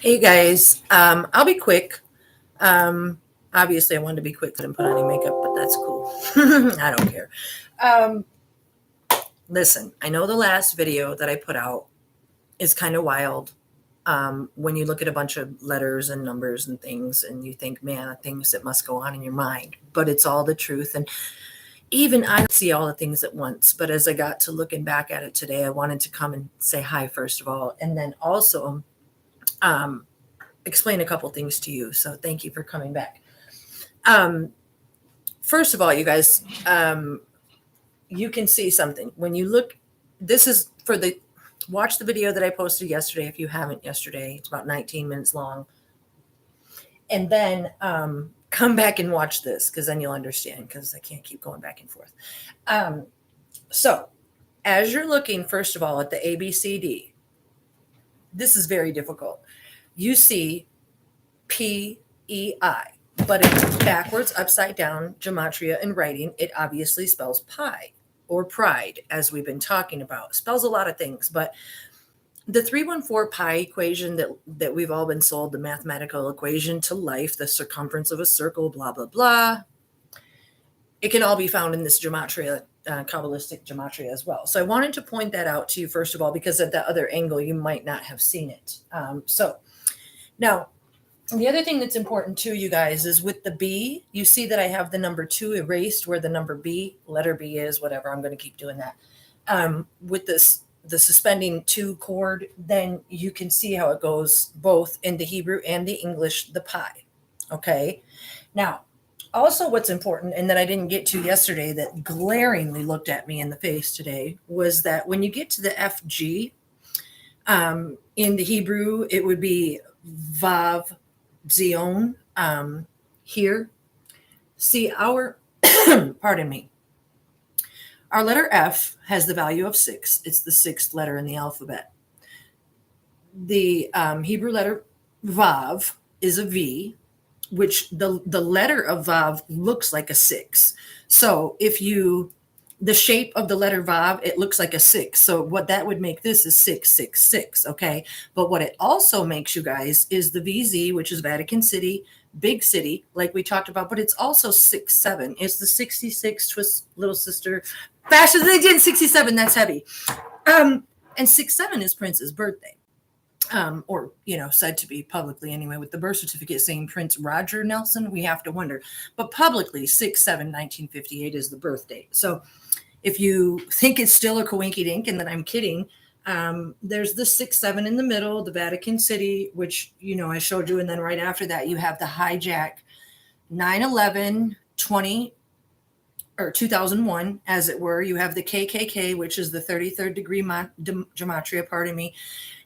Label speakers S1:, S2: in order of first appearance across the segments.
S1: Hey guys, I'll be quick. Obviously, I wanted to be quick. Didn't put on any makeup, but that's cool. I don't care. Um, Listen, I know the last video that I put out is kind of wild. When you look at a bunch of letters and numbers and things, and you think, man, things that must go on in your mind, but it's all the truth. And even I don't see all the things at once. But as I got to looking back at it today, I wanted to come and say hi, first of all, and then also um, explain a couple things to you. So thank you for coming back. Um, First of all, you guys, you can see something when you look. This is for the watch the video that I posted yesterday. If you haven't yesterday, it's about 19 minutes long, and then come back and watch this because then you'll understand. Because I can't keep going back and forth. Um, so, as you're looking, first of all, at the ABCD, this is very difficult. You see PEI, but it's backwards, upside down, gematria, and writing. It obviously spells pi or pride, as we've been talking about. It spells a lot of things, but the 314 pi equation that we've all been sold, the mathematical equation to life, the circumference of a circle, blah, blah, blah, it can all be found in this gematria, Kabbalistic gematria as well. So I wanted to point that out to you, first of all, because at that other angle, you might not have seen it. So now, the other thing that's important too, you guys, is with the B, you see that I have the number 2 erased where the number B, letter B is, whatever. I'm going to keep doing that. With the suspending 2 chord, then you can see how it goes both in the Hebrew and the English, the pi. Okay. Now, also what's important, and that I didn't get to yesterday, that glaringly looked at me in the face today, was that when you get to the FG, in the Hebrew, it would be Vav Zion, here. See, our, pardon me, our letter F has the value of 6. It's the 6th letter in the alphabet. The Hebrew letter Vav is a V, which the letter of Vav looks like a 6. So if you, the shape of the letter Vav, it looks like a 6. So what that would make this is 666. Okay. But what it also makes, you guys, is the VZ, which is Vatican City, big city, like we talked about, but it's also 67. It's the 66 twist little sister. Faster than they did in 67. That's heavy. And 67 is Prince's birthday. Or said to be publicly anyway, with the birth certificate saying Prince Roger Nelson, we have to wonder. But publicly, 6/7/1958 is the birth date. So if you think it's still a coinky dink and that I'm kidding, there's the 6/7 in the middle, the Vatican City, which I showed you, and then right after that you have the hijack 9/11/20 or 2001, as it were. You have the KKK, which is the 33rd degree gematria, pardon me.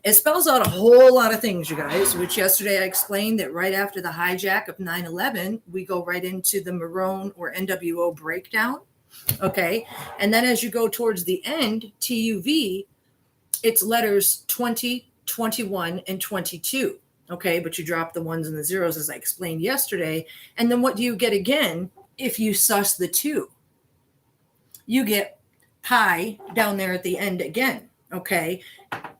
S1: It spells out a whole lot of things, you guys, which yesterday I explained that right after the hijack of 9/11, we go right into the Marone or NWO breakdown. Okay. And then as you go towards the end, TUV, it's letters 20, 21, and 22. Okay. But you drop the ones and the zeros, as I explained yesterday. And then what do you get again if you suss the 2? You get pi down there at the end again. Okay.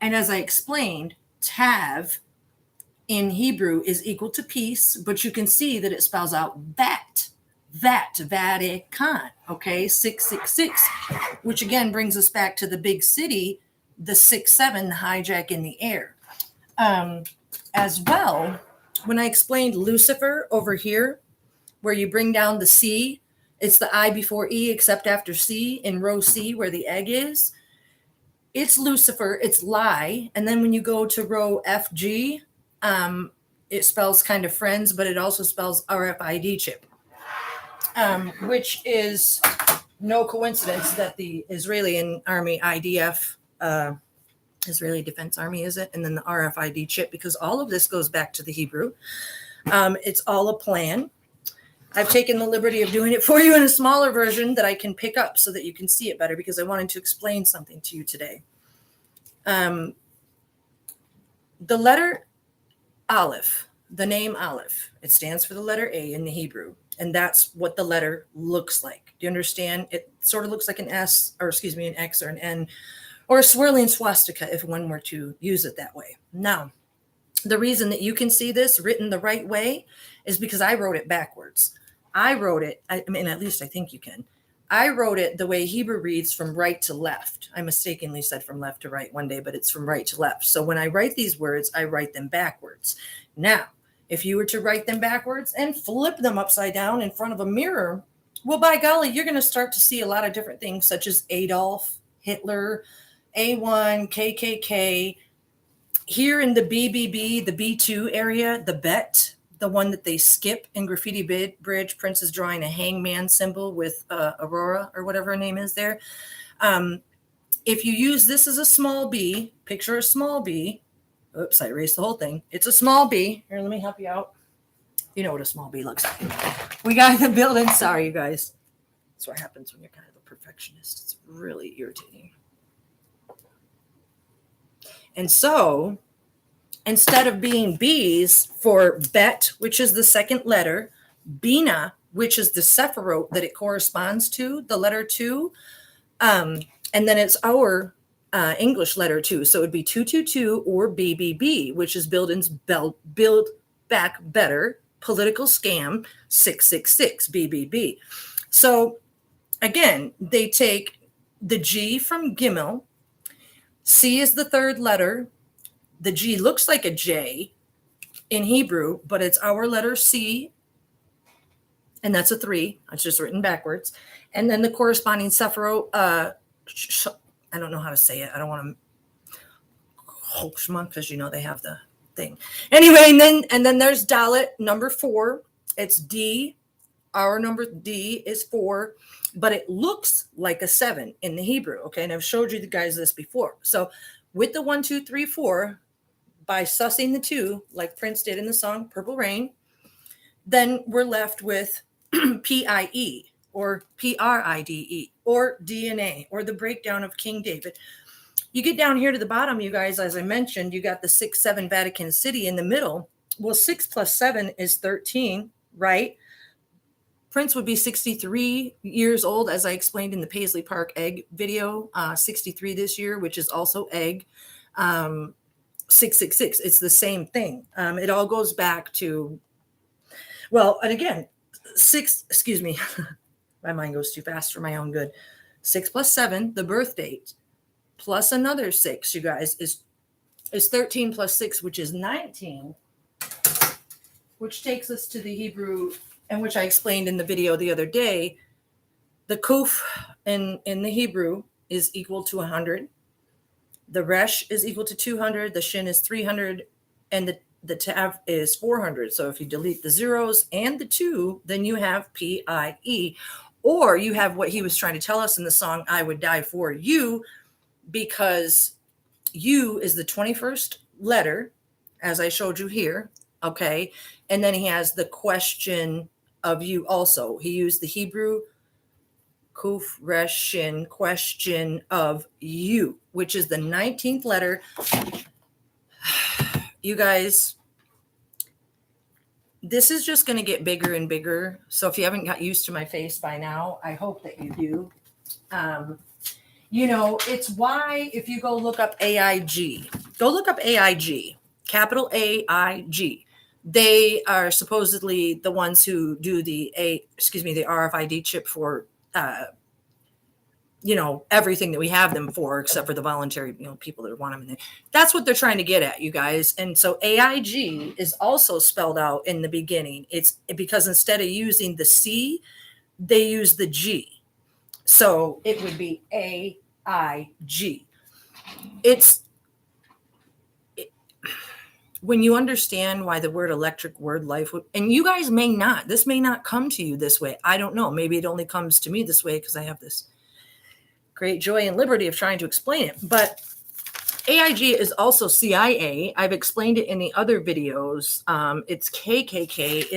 S1: And as I explained, tav in Hebrew is equal to peace, but you can see that it spells out Vatican, okay, 666, which again brings us back to the big city, the 6/7, the hijack in the air. As well, when I explained Lucifer over here, where you bring down the C, it's the I before E, except after C in row C, where the egg is. It's Lucifer, it's lie. And then when you go to row FG, it spells kind of friends, but it also spells RFID chip, which is no coincidence that the Israeli Army IDF, Israeli Defense Army, is it? And then the RFID chip, because all of this goes back to the Hebrew. It's all a plan. I've taken the liberty of doing it for you in a smaller version that I can pick up so that you can see it better, because I wanted to explain something to you today. The letter Aleph, the name Aleph, it stands for the letter A in the Hebrew, and that's what the letter looks like. Do you understand? It sort of looks like an S, or excuse me, an X or an N, or a swirling swastika if one were to use it that way. Now, The reason that you can see this written the right way is because I wrote it backwards. I wrote it, I mean, at least I think you can. I wrote it the way Hebrew reads from right to left. I mistakenly said from left to right one day, but it's from right to left. So when I write these words, I write them backwards. Now, if you were to write them backwards and flip them upside down in front of a mirror, well, by golly, you're going to start to see a lot of different things, such as Adolf, Hitler, A1, KKK. Here in the BBB, the B2 area, the Bet, the one that they skip in Graffiti Bridge, Prince is drawing a hangman symbol with Aurora or whatever her name is there. If you use this as a small b, picture a small b. Oops, I erased the whole thing. It's a small b. Here, let me help you out. You know what a small b looks like. We got the building. Sorry, you guys. That's what happens when you're kind of a perfectionist. It's really irritating. And so instead of being B's for Bet, which is the second letter, Bina, which is the Sephiroth that it corresponds to, the letter 2, and then it's our English letter 2. So it would be 222 or BBB, which is Build Back Better, Political Scam 666, BBB. So again, they take the G from Gimel. C is the third letter. The G looks like a J in Hebrew, but it's our letter C, and that's a 3. It's just written backwards. And then the corresponding Sephiroth, I don't know how to say it. I don't want to, because you know they have the thing. Anyway, and then there's Dalet, number 4. It's D. Our number D is 4, but it looks like a 7 in the Hebrew. Okay, and I've showed you the guys this before. So with the 1, 2, 3, 4, by sussing the 2, like Prince did in the song Purple Rain, then we're left with PIE or PRIDE or DNA or the breakdown of King David. You get down here to the bottom, you guys, as I mentioned, you got the 6, 7 Vatican City in the middle. Well, 6 plus 7 is 13, right? Prince would be 63 years old, as I explained in the Paisley Park egg video, 63 this year, which is also egg. 666. It's the same thing. It all goes back to, well, and again, 6, excuse me, my mind goes too fast for my own good. 6 plus 7, the birth date, plus another 6, you guys, is 13 plus 6, which is 19, which takes us to the Hebrew, and which I explained in the video the other day. The kuf in the Hebrew is equal to 100. The resh is equal to 200. The shin is 300. And the tav is 400. So if you delete the zeros and the 2, then you have PIE. Or you have what he was trying to tell us in the song, I Would Die For You, because U is the 21st letter, as I showed you here. Okay. And then he has the question of you also. He used the Hebrew kuf resh shin, question of you, which is the 19th letter. You guys, this is just going to get bigger and bigger. So if you haven't got used to my face by now, I hope that you do. You know, it's why if you go look up AIG, capital AIG. They are supposedly the ones who do the RFID chip for, everything that we have them for, except for the voluntary, people that want them. That's what they're trying to get at, you guys. And so AIG is also spelled out in the beginning. It's because instead of using the C, they use the G. So it would be AIG. When you understand why the word electric word life, and you guys this may not come to you this way. I don't know. Maybe it only comes to me this way because I have this great joy and liberty of trying to explain it. But AIG is also CIA. I've explained it in the other videos. It's KKK.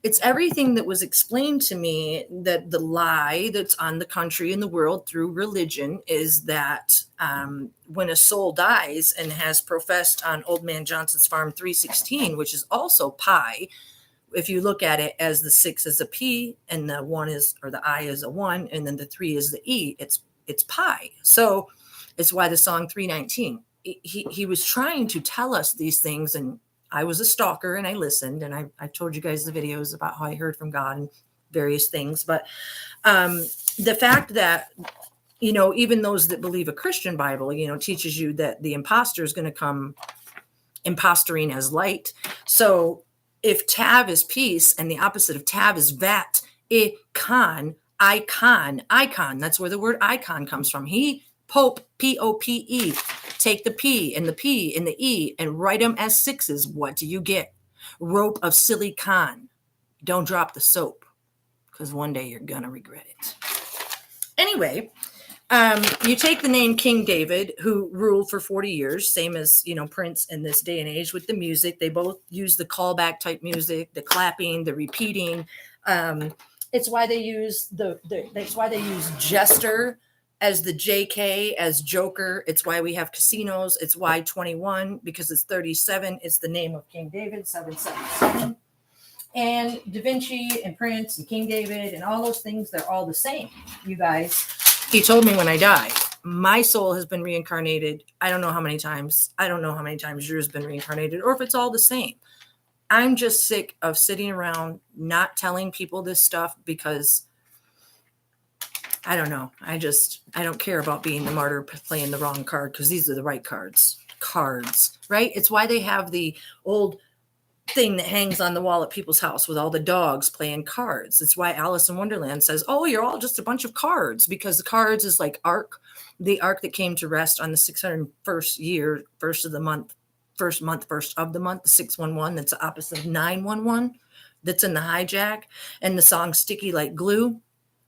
S1: It's everything that was explained to me, that the lie that's on the country and the world through religion is that when a soul dies and has professed on Old Man Johnson's Farm 316, which is also pi, if you look at it as the 6 is a P and the 1 is, or the I is a 1, and then the 3 is the E, it's pi. So it's why the song 319. he was trying to tell us these things, and I was a stalker and I listened, and I told you guys the videos about how I heard from God and various things. But the fact that, even those that believe a Christian Bible, teaches you that the imposter is going to come impostoring as light. So if tav is peace and the opposite of tav is vat, icon, that's where the word icon comes from. Pope, P-O-P-E, take the P and the E and write them as sixes. What do you get? Rope of silicon. Don't drop the soap, because one day you're going to regret it. Anyway, you take the name King David, who ruled for 40 years, same as, Prince in this day and age with the music. They both use the callback type music, the clapping, the repeating. It's why they use that's why they use jester as the JK, as Joker. It's why we have casinos. It's why 21, because it's 37. It's the name of King David, 777. And Da Vinci and Prince and King David and all those things, they're all the same, you guys. He told me when I die, my soul has been reincarnated. I don't know how many times. I don't know how many times yours has been reincarnated, or if it's all the same. I'm just sick of sitting around not telling people this stuff, because I don't know. I don't care about being the martyr playing the wrong card, because these are the right cards, right? It's why they have the old thing that hangs on the wall at people's house with all the dogs playing cards. It's why Alice in Wonderland says, "Oh, you're all just a bunch of cards," because the cards is like the ark that came to rest on the 601st year, first of the month, the 611. That's the opposite of 911. That's in the hijack, and the song "Sticky Like Glue."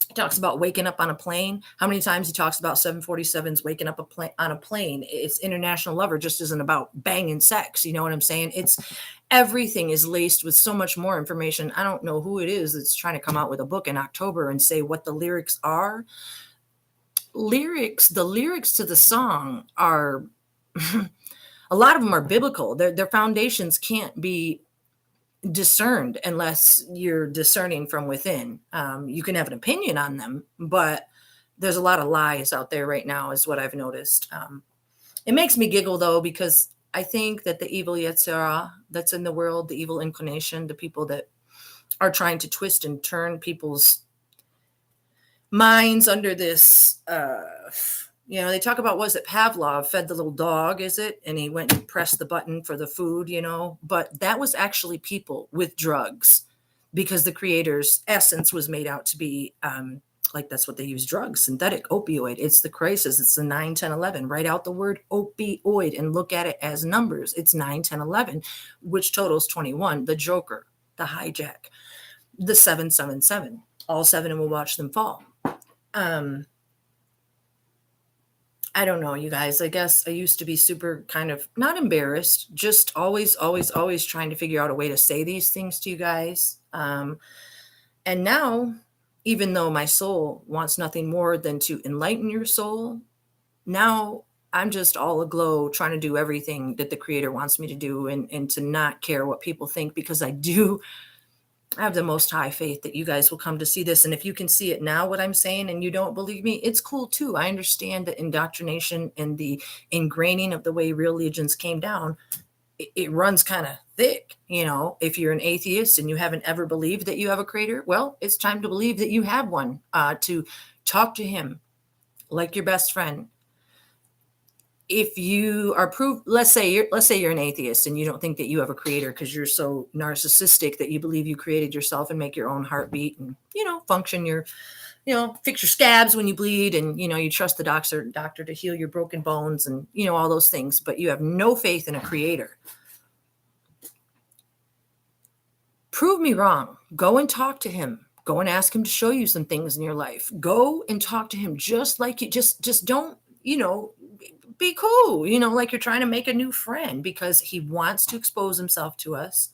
S1: He talks about waking up on a plane. How many times he talks about 747s waking up on a plane? It's International Lover just isn't about banging sex. You know what I'm saying? Everything is laced with so much more information. I don't know who it is that's trying to come out with a book in October and say what the lyrics are. The lyrics to the song are, a lot of them are biblical. Their foundations can't be discerned unless you're discerning from within. You can have an opinion on them, but there's a lot of lies out there right now, is what I've noticed. It makes me giggle, though, because I think that the evil Yetzirah that's in the world, the evil inclination, the people that are trying to twist and turn people's minds under this, they talk about, was it Pavlov fed the little dog, is it? And he went and pressed the button for the food, but that was actually people with drugs, because the creator's essence was made out to be, that's what they use drugs, synthetic opioid. It's the crisis. It's the 9, 10, 11. Write out the word opioid and look at it as numbers. It's 9, 10, 11, which totals 21. The Joker, the hijack, the 777. All seven, and we'll watch them fall. I don't know, you guys. I guess I used to be super kind of not embarrassed, just always trying to figure out a way to say these things to you guys. And now, even though my soul wants nothing more than to enlighten your soul, now I'm just all aglow trying to do everything that the Creator wants me to do, and to not care what people think, because I have the most high faith that you guys will come to see this. And if you can see it now, what I'm saying, and you don't believe me, it's cool too. I understand the indoctrination and the ingraining of the way religions came down. It runs kind of thick. If you're an atheist and you haven't ever believed that you have a creator, well, it's time to believe that you have one, to talk to him like your best friend. If you are let's say you're an atheist and you don't think that you have a creator, because you're so narcissistic that you believe you created yourself and make your own heartbeat and, function fix your scabs when you bleed, and, you trust the doctor to heal your broken bones, and, all those things, but you have no faith in a creator. Prove me wrong. Go and talk to him. Go and ask him to show you some things in your life. Go and talk to him just like you just don't, be cool, like you're trying to make a new friend, because he wants to expose himself to us.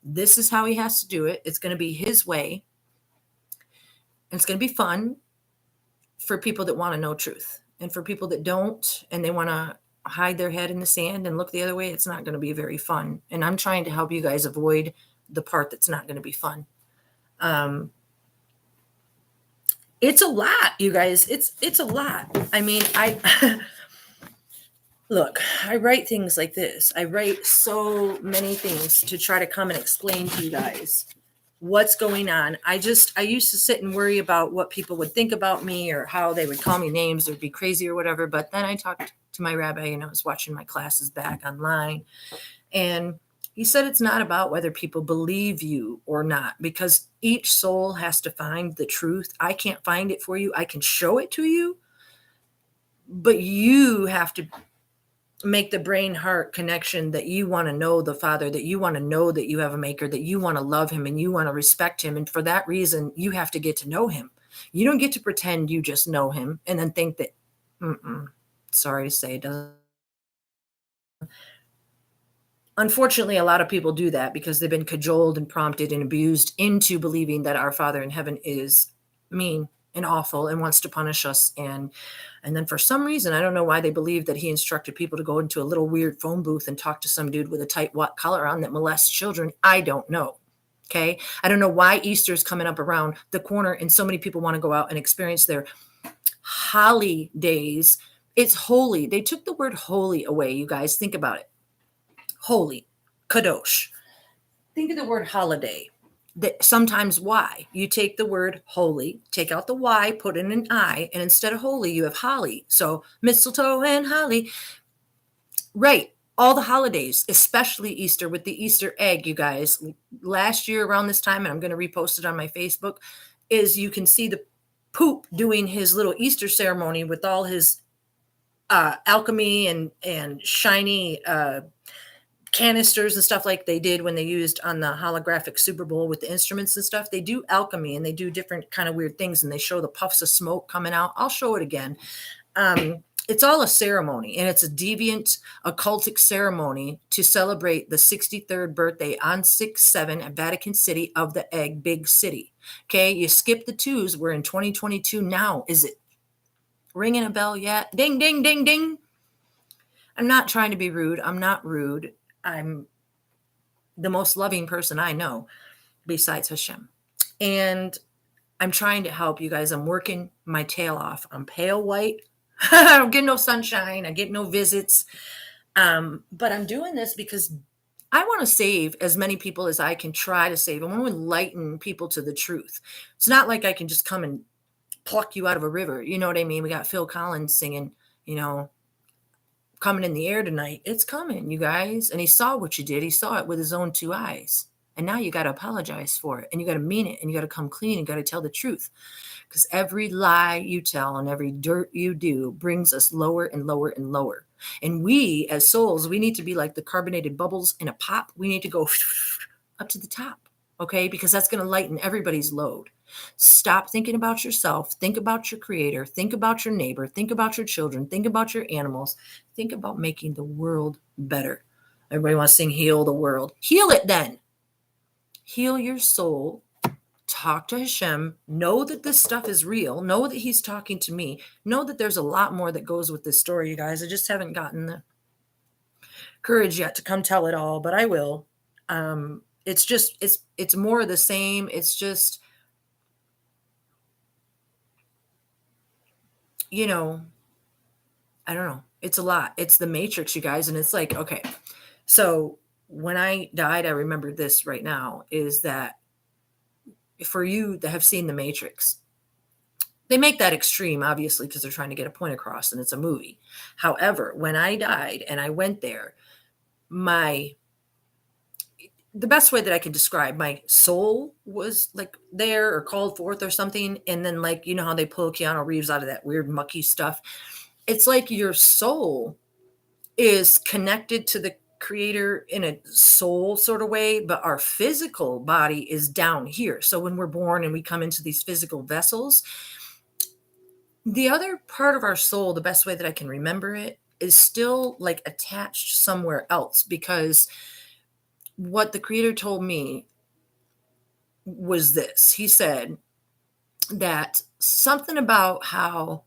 S1: This is how he has to do it. It's going to be his way. And it's going to be fun for people that want to know truth. And for people that don't, and they want to hide their head in the sand and look the other way, it's not going to be very fun. And I'm trying to help you guys avoid the part that's not going to be fun. It's a lot, you guys. It's a lot. I mean, Look, I write things like this. I write so many things to try to come and explain to you guys what's going on. I used to sit and worry about what people would think about me or how they would call me names or be crazy or whatever. But then I talked to my rabbi and I was watching my classes back online. And he said it's not about whether people believe you or not, because each soul has to find the truth. I can't find it for you. I can show it to you, but you have to make the brain heart connection that you want to know the Father, that you want to know that you have a maker, that you want to love him and you want to respect him. And for that reason, you have to get to know him. You don't get to pretend you just know him and then think that, sorry to say, it doesn't. Unfortunately, a lot of people do that because they've been cajoled and prompted and abused into believing that our Father in heaven is mean and awful and wants to punish us. And then for some reason, I don't know why they believe that he instructed people to go into a little weird phone booth and talk to some dude with a tight white collar on that molests children. I don't know. Okay. I don't know why Easter's coming up around the corner and so many people want to go out and experience their holidays. It's holy. They took the word holy away, you guys. Think about it. Holy, kadosh. Think of the word holiday. That sometimes why you take the word holy, take out the y, put in an I, and instead of holy, you have holly. So mistletoe and holly. Right. All the holidays, especially Easter with the Easter egg, you guys. Last year around this time, and I'm going to repost it on my Facebook, is you can see the poop doing his little Easter ceremony with all his alchemy and shiny canisters and stuff like they did when they used on the holographic Super Bowl with the instruments and stuff. They do alchemy and they do different kind of weird things and they show the puffs of smoke coming out. I'll show it again. It's all a ceremony and it's a deviant occultic ceremony to celebrate the 63rd birthday on 6/7 at Vatican City of the egg, big city. Okay. You skip the twos. We're in 2022 now. Is it ringing a bell yet? Ding, ding, ding, ding. I'm not trying to be rude. I'm not rude. I'm the most loving person I know besides Hashem. And I'm trying to help you guys. I'm working my tail off. I'm pale white. I don't get no sunshine. I get no visits. But I'm doing this because I want to save as many people as I can try to save. I want to enlighten people to the truth. It's not like I can just come and pluck you out of a river. You know what I mean? We got Phil Collins singing, coming in the air tonight. It's coming, you guys. And he saw what you did. He saw it with his own two eyes. And now you got to apologize for it. And you got to mean it. And you got to come clean. And got to tell the truth. Because every lie you tell and every dirt you do brings us lower and lower and lower. And we, as souls, we need to be like the carbonated bubbles in a pop. We need to go up to the top. Okay? Because that's going to lighten everybody's load. Stop thinking about yourself. Think about your creator. Think about your neighbor. Think about your children. Think about your animals. Think about making the world better. Everybody wants to sing Heal the World. Heal it then. Heal your soul. Talk to Hashem. Know that this stuff is real. Know that he's talking to me. Know that there's a lot more that goes with this story, you guys. I just haven't gotten the courage yet to come tell it all, but I will. It's more of the same. It's just, I don't know. It's a lot. It's the Matrix, you guys. And it's like, okay. So when I died, I remember this right now is that for you that have seen the Matrix, they make that extreme, obviously, because they're trying to get a point across and it's a movie. However, when I died and I went there, the best way that I could describe my soul was like there or called forth or something. And then like, you know how they pull Keanu Reeves out of that weird mucky stuff. It's like your soul is connected to the creator in a soul sort of way, but our physical body is down here. So when we're born and we come into these physical vessels, the other part of our soul, the best way that I can remember it, is still like attached somewhere else, because what the creator told me was this. He said that something about how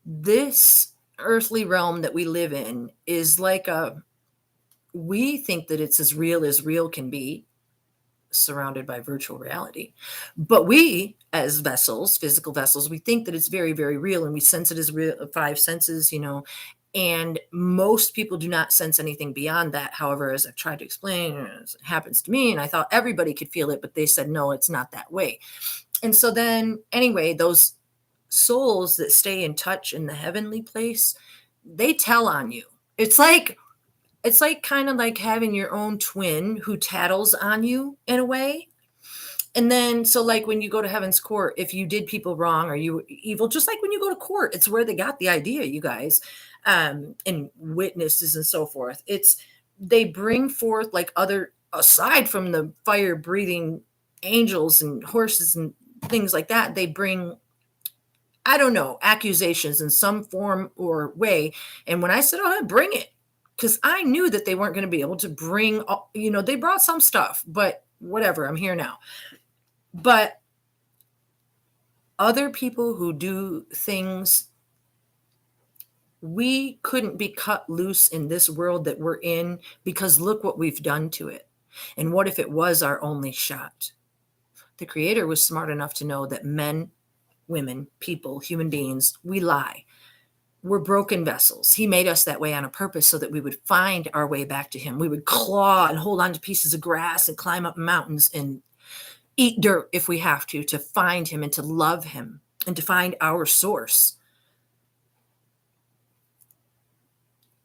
S1: this earthly realm that we live in is like we think that it's as real can be, surrounded by virtual reality. But we, as vessels, physical vessels, we think that it's very, very real, and we sense it as real, five senses, And most people do not sense anything beyond that. However, as I've tried to explain, it happens to me, and I thought everybody could feel it, but they said, no, it's not that way. And so then, anyway, those souls that stay in touch in the heavenly place, they tell on you. It's like kind of like having your own twin who tattles on you in a way. And then, so like when you go to heaven's court, if you did people wrong or you were evil, just like when you go to court, it's where they got the idea, you guys, and witnesses and so forth. They bring forth like other, aside from the fire breathing angels and horses and things like that, they bring, I don't know, accusations in some form or way. And when I said, oh, bring it, because I knew that they weren't going to be able to bring, they brought some stuff, but whatever, I'm here now. But other people who do things, we couldn't be cut loose in this world that we're in, because look what we've done to it. And what if it was our only shot? The Creator was smart enough to know that men, women, people, human beings, we lie. We're broken vessels. He made us that way on a purpose so that we would find our way back to him. We would claw and hold on to pieces of grass and climb up mountains and eat dirt if we have to find him and to love him and to find our source.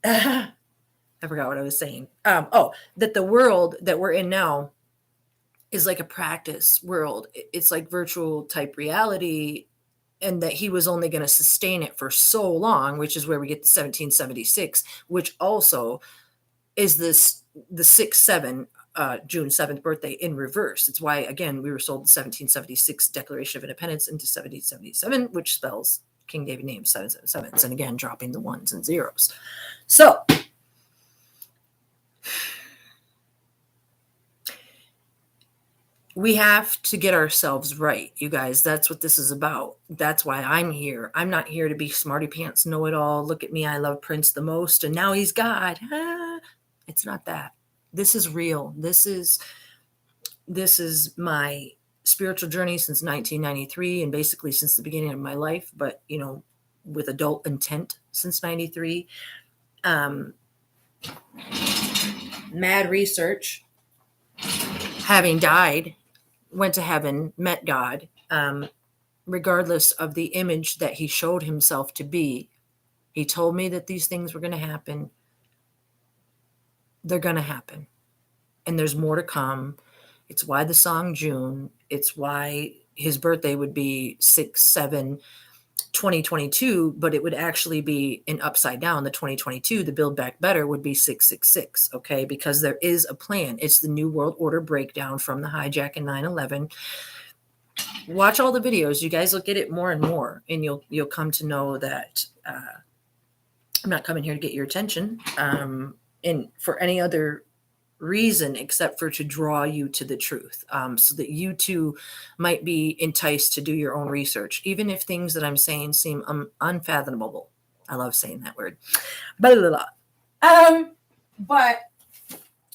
S1: I forgot what I was saying. That the world that we're in now is like a practice world. It's like virtual type reality, and that he was only going to sustain it for so long, which is where we get the 1776, which also is the 6-7 June 7th birthday in reverse. It's why, again, we were sold the 1776 Declaration of Independence into 1777, which spells King David names 777s, and again, dropping the ones and zeros. So we have to get ourselves right, you guys. That's what this is about. That's why I'm here. I'm not here to be smarty pants, know it all. Look at me. I love Prince the most, and now he's God. It's not that. This is real. This is my spiritual journey since 1993, and basically since the beginning of my life, but with adult intent since 93. Mad research, having died, went to heaven, met God, regardless of the image that he showed himself to be. He told me that these things were going to happen. They're going to happen. And there's more to come. It's why the song June. It's why his birthday would be 6/7/2022, but it would actually be in upside down. The 2022, the Build Back Better, would be 666, okay? Because there is a plan. It's the New World Order breakdown from the hijack in 9/11. Watch all the videos. You guys will get it more and more, and you'll come to know that I'm not coming here to get your attention, and for any other reason except for to draw you to the truth, so that you too might be enticed to do your own research, even if things that I'm saying seem unfathomable. I love saying that word. Blah, blah, blah. But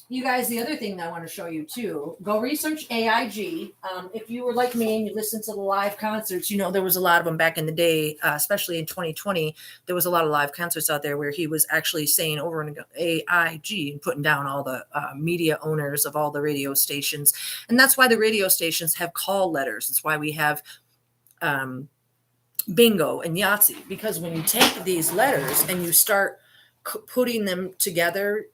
S1: you guys, the other thing that I want to show you too, go research AIG. If you were like me and you listened to the live concerts, there was a lot of them back in the day, especially in 2020. There was a lot of live concerts out there where he was actually saying over and over AIG and putting down all the media owners of all the radio stations. And that's why the radio stations have call letters. It's why we have bingo and Yahtzee, because when you take these letters and you start putting them together,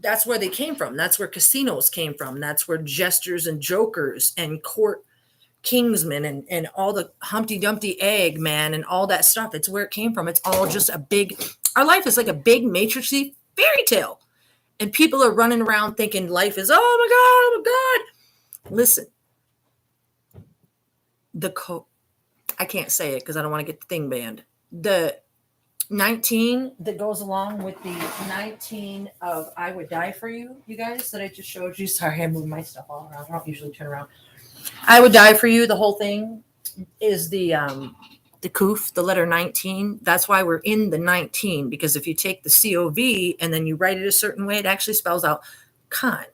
S1: that's where they came from. That's where casinos came from. That's where jesters and jokers and court kingsmen and all the Humpty Dumpty egg man and all that stuff. It's where it came from. It's all just our life is like a big matrixy fairy tale. And people are running around thinking life is, oh my God. Listen, I can't say it because I don't want to get the thing banned. The 19 that goes along with the 19 of I Would Die For You, you guys, that I just showed you. Sorry, I moved my stuff all around. I don't usually turn around. I Would Die For You, the whole thing is the Kuf, the letter 19. That's why we're in the 19, because if you take the COV and then you write it a certain way, it actually spells out Khan.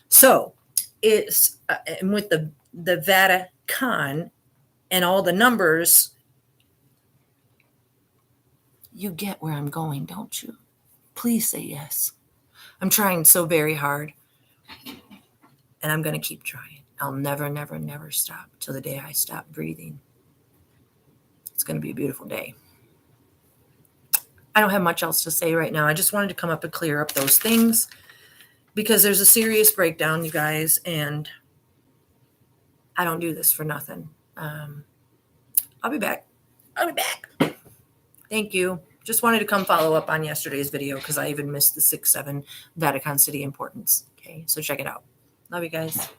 S1: So it's and with the Vatican and all the numbers, you get where I'm going, don't you? Please say yes. I'm trying so very hard, and I'm going to keep trying. I'll never, never, never stop till the day I stop breathing. It's going to be a beautiful day. I don't have much else to say right now. I just wanted to come up and clear up those things because there's a serious breakdown, you guys, and I don't do this for nothing. I'll be back. Thank you. Just wanted to come follow up on yesterday's video because I even missed the 6-7 Vatican City importance. Okay, so check it out. Love you guys.